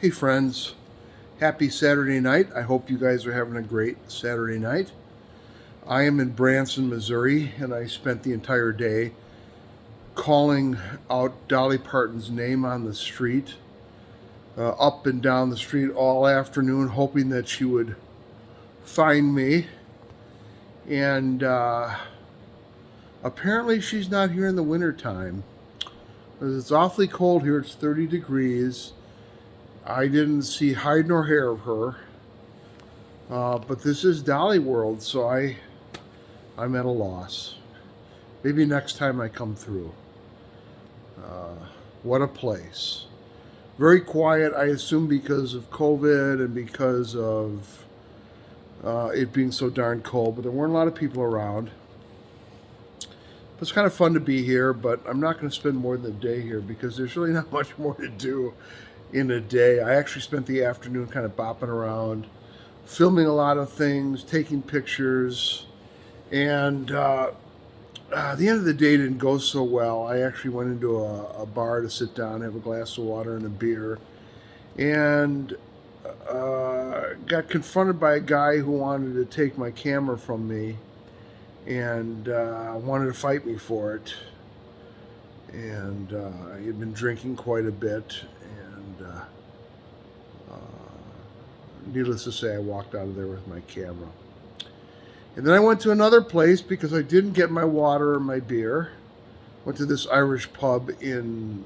Hey friends, happy Saturday night. I hope you guys are having a great Saturday night. I am in Branson, Missouri, and I spent the entire day calling out Dolly Parton's name on the street, up and down the street all afternoon, hoping that she would find me. And apparently she's not here in the wintertime. It's awfully cold here, it's 30 degrees. I didn't see hide nor hair of her. But this is Dolly World, so I'm at a loss. Maybe next time I come through. What a place. Very quiet, I assume because of COVID and because of it being so darn cold, but there weren't a lot of people around. It's kind of fun to be here, but I'm not going to spend more than a day here because there's really not much more to do in a day. I actually spent the afternoon kind of bopping around, filming a lot of things, taking pictures, and the end of the day didn't go so well. I actually went into a bar to sit down, have a glass of water and a beer, and got confronted by a guy who wanted to take my camera from me and wanted to fight me for it. And I had been drinking quite a bit, and needless to say, I walked out of there with my camera. And then I went to another place because I didn't get my water or my beer. Went to this Irish pub in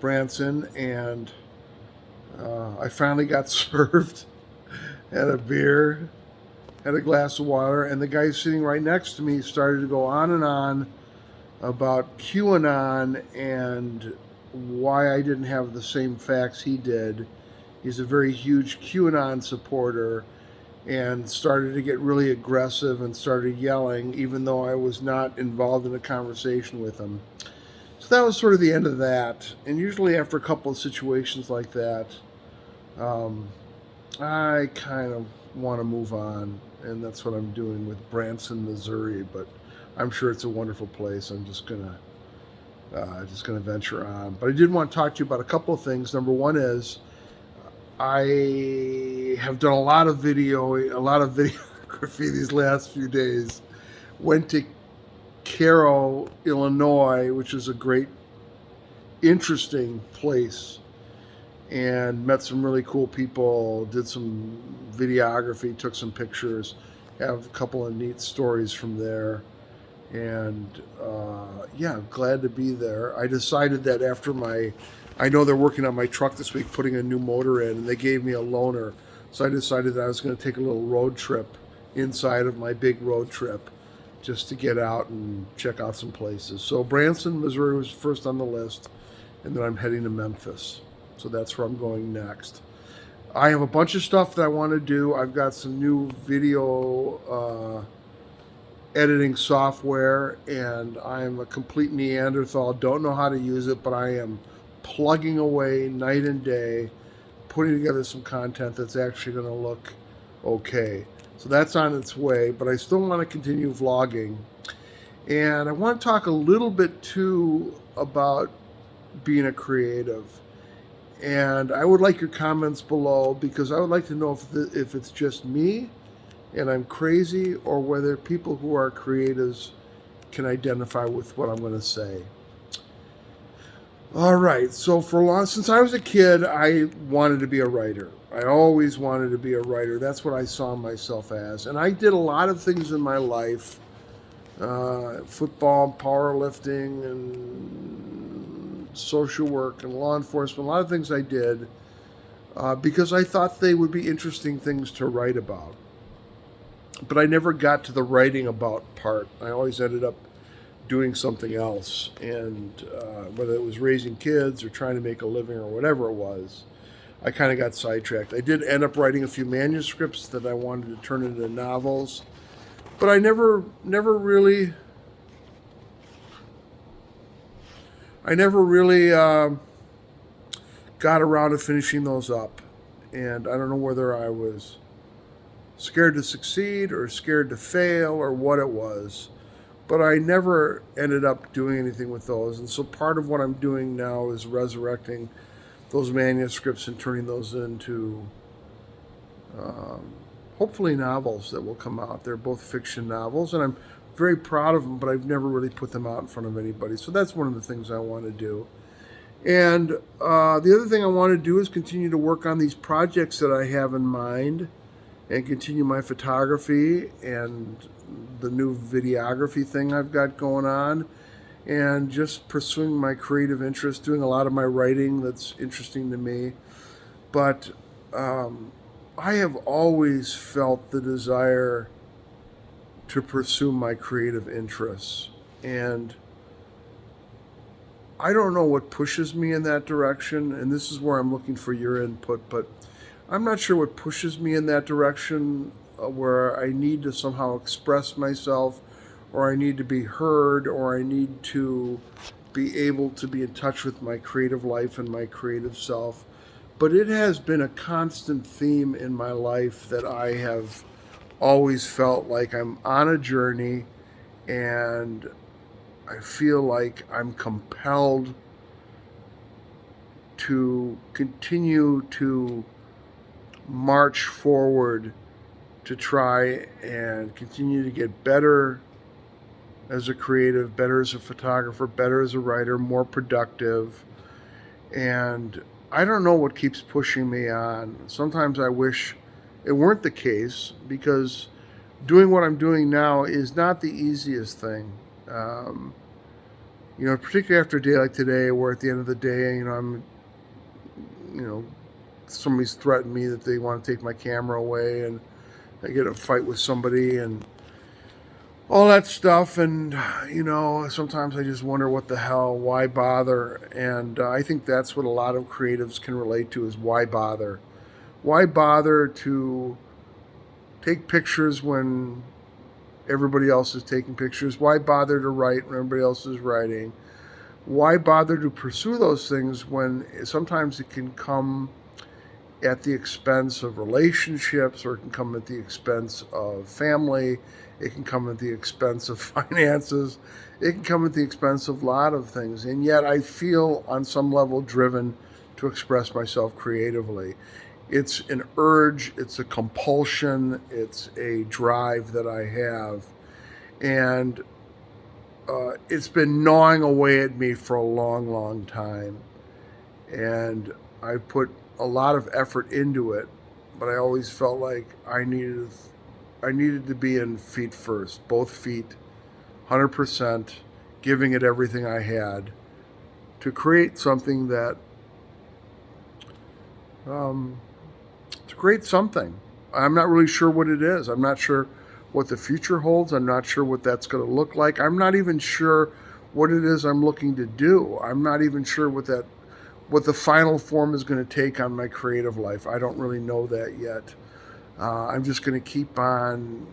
Branson, and I finally got served. Had a beer, had a glass of water, and the guy sitting right next to me started to go on and on about QAnon and why I didn't have the same facts he did. He's a very huge QAnon supporter and started to get really aggressive and started yelling, even though I was not involved in a conversation with him. So that was sort of the end of that. And usually after a couple of situations like that, I kind of want to move on, and that's what I'm doing with Branson, Missouri. But I'm sure it's a wonderful place. I'm just gonna venture on. But I did want to talk to you about a couple of things. Number one is I have done a lot of videography these last few days. Went to Cairo, Illinois, which is a great, interesting place, and met some really cool people, did some videography, took some pictures, have a couple of neat stories from there. And yeah, glad to be there. I decided that I know they're working on my truck this week, putting a new motor in, and they gave me a loaner. So I decided that I was going to take a little road trip inside of my big road trip just to get out and check out some places. So Branson, Missouri was first on the list, and then I'm heading to Memphis. So that's where I'm going next. I have a bunch of stuff that I want to do. I've got some new video editing software, and I'm a complete Neanderthal. Don't know how to use it, but I am plugging away night and day, putting together some content that's actually going to look okay. So that's on its way, but I still want to continue vlogging. And I want to talk a little bit too about being a creative. And I would like your comments below, because I would like to know if it's just me and I'm crazy, or whether people who are creatives can identify with what I'm going to say. All right, so since I was a kid, I wanted to be a writer. I always wanted to be a writer. That's what I saw myself as. And I did a lot of things in my life, football, powerlifting, and social work, and law enforcement, a lot of things I did because I thought they would be interesting things to write about. But I never got to the writing about part. I always ended up doing something else, and whether it was raising kids or trying to make a living or whatever it was, I kind of got sidetracked. I did end up writing a few manuscripts that I wanted to turn into novels, but I never really got around to finishing those up. And I don't know whether I was scared to succeed or scared to fail or what it was, but I never ended up doing anything with those. And so part of what I'm doing now is resurrecting those manuscripts and turning those into um, hopefully novels that will come out. They're both fiction novels, and I'm very proud of them, but I've never really put them out in front of anybody. So that's one of the things I want to do. And the other thing I want to do is continue to work on these projects that I have in mind and continue my photography and the new videography thing I've got going on, and just pursuing my creative interests, doing a lot of my writing that's interesting to me. But I have always felt the desire to pursue my creative interests. And I don't know what pushes me in that direction, and this is where I'm looking for your input, but I'm not sure what pushes me in that direction, where I need to somehow express myself, or I need to be heard, or I need to be able to be in touch with my creative life and my creative self. But it has been a constant theme in my life that I have always felt like I'm on a journey, and I feel like I'm compelled to continue to march forward to try and continue to get better as a creative, better as a photographer, better as a writer, more productive. And I don't know what keeps pushing me on. Sometimes I wish it weren't the case, because doing what I'm doing now is not the easiest thing. Um, Particularly after a day like today, where at the end of the day, you know, somebody's threatened me that they want to take my camera away, and I get in a fight with somebody and all that stuff. And, sometimes I just wonder what the hell, why bother? And I think that's what a lot of creatives can relate to, is why bother? Why bother to take pictures when everybody else is taking pictures? Why bother to write when everybody else is writing? Why bother to pursue those things when sometimes it can come at the expense of relationships, or it can come at the expense of family, it can come at the expense of finances, it can come at the expense of a lot of things. And yet I feel on some level driven to express myself creatively. It's an urge, it's a compulsion, it's a drive that I have. And it's been gnawing away at me for a long, long time. And I put a lot of effort into it, but I always felt like I needed to be in feet first, both feet, 100%, giving it everything I had to create something that, to create something. I'm not really sure what it is. I'm not sure what the future holds. I'm not sure what that's going to look like. I'm not even sure what it is I'm looking to do. I'm not even sure what the final form is going to take on my creative life. I don't really know that yet. I'm just going to keep on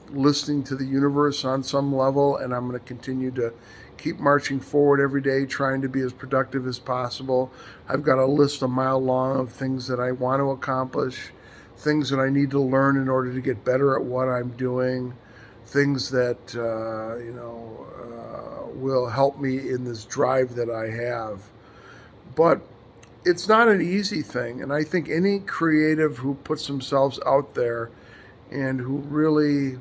listening to the universe on some level, and I'm going to continue to keep marching forward every day, trying to be as productive as possible. I've got a list a mile long of things that I want to accomplish, things that I need to learn in order to get better at what I'm doing, things that will help me in this drive that I have. But it's not an easy thing, and I think any creative who puts themselves out there and who really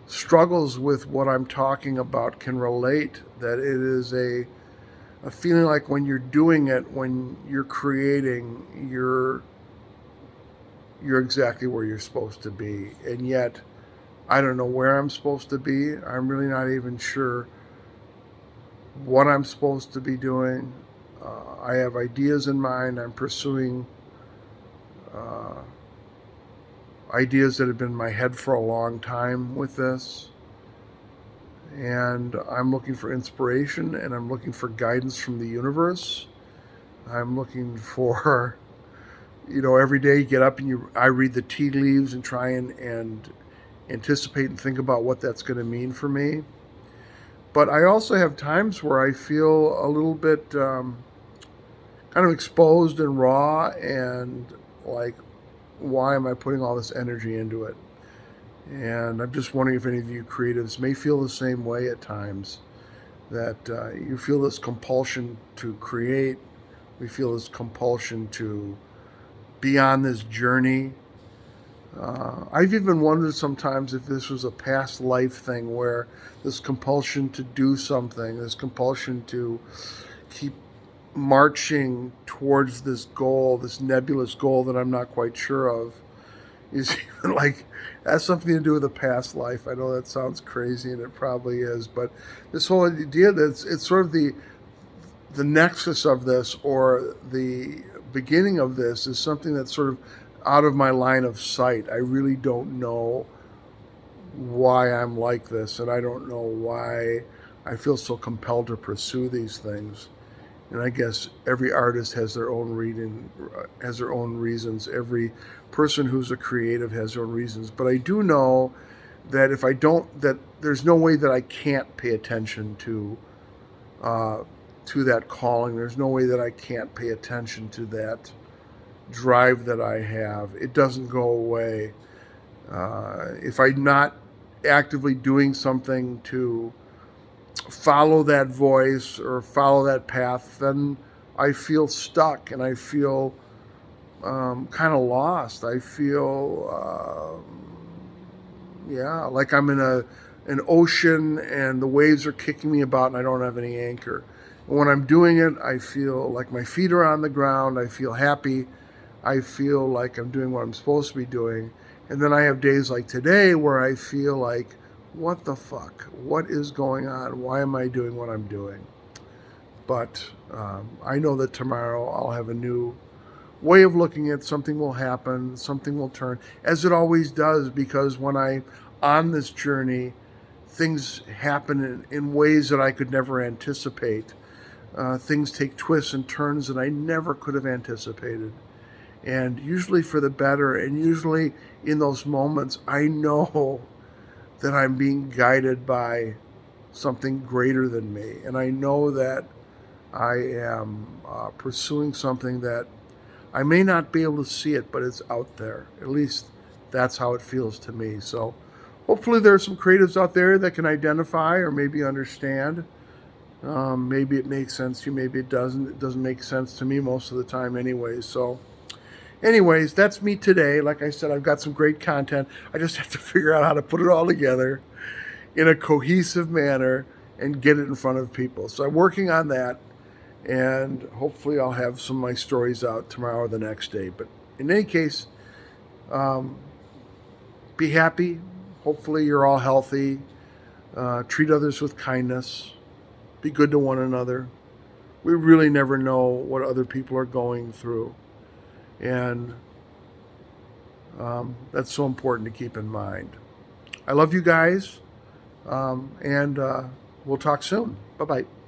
struggles with what I'm talking about can relate, that it is a feeling like when you're doing it, when you're creating, you're exactly where you're supposed to be. And yet I don't know where I'm supposed to be. I'm really not even sure what I'm supposed to be doing. I have ideas in mind. I'm pursuing ideas that have been in my head for a long time with this. And I'm looking for inspiration, and I'm looking for guidance from the universe. I'm looking for, every day you get up and I read the tea leaves and try and anticipate and think about what that's going to mean for me. But I also have times where I feel a little bit kind of exposed and raw, and like, why am I putting all this energy into it? And I'm just wondering if any of you creatives may feel the same way at times. that you feel this compulsion to create. We feel this compulsion to be on this journey. I've even wondered sometimes if this was a past life thing where this compulsion to do something, this compulsion to keep marching towards this goal, this nebulous goal that I'm not quite sure of, is even like has something to do with a past life. I know that sounds crazy, and it probably is, but this whole idea that it's sort of the nexus of this, or the beginning of this, is something that's sort of out of my line of sight. I really don't know why I'm like this, and I don't know why I feel so compelled to pursue these things. And I guess every artist has their own has their own reasons. Every person who's a creative has their own reasons. But I do know that if I don't, that there's no way that I can't pay attention to that calling. There's no way that I can't pay attention to that drive that I have. It doesn't go away. If I'm not actively doing something to follow that voice or follow that path, then I feel stuck, and I feel kind of lost. I feel, yeah, like I'm in an ocean and the waves are kicking me about and I don't have any anchor. And when I'm doing it, I feel like my feet are on the ground. I feel happy. I feel like I'm doing what I'm supposed to be doing. And then I have days like today where I feel like, what the fuck? What is going on? Why am I doing what I'm doing? But I know that tomorrow I'll have a new way of looking at something. Will happen, something will turn, as it always does, because when I'm on this journey, things happen in ways that I could never anticipate. Things take twists and turns that I never could have anticipated. And usually for the better, and usually in those moments, I know that I'm being guided by something greater than me. And I know that I am pursuing something that I may not be able to see it, but it's out there. At least that's how it feels to me. So hopefully there are some creatives out there that can identify or maybe understand. Maybe it makes sense to you, maybe it doesn't. It doesn't make sense to me most of the time anyway. So anyways, that's me today. Like I said, I've got some great content. I just have to figure out how to put it all together in a cohesive manner and get it in front of people. So I'm working on that, and hopefully I'll have some of my stories out tomorrow or the next day. But in any case, be happy. Hopefully you're all healthy. Treat others with kindness. Be good to one another. We really never know what other people are going through. And that's so important to keep in mind. I love you guys, and we'll talk soon. Bye-bye.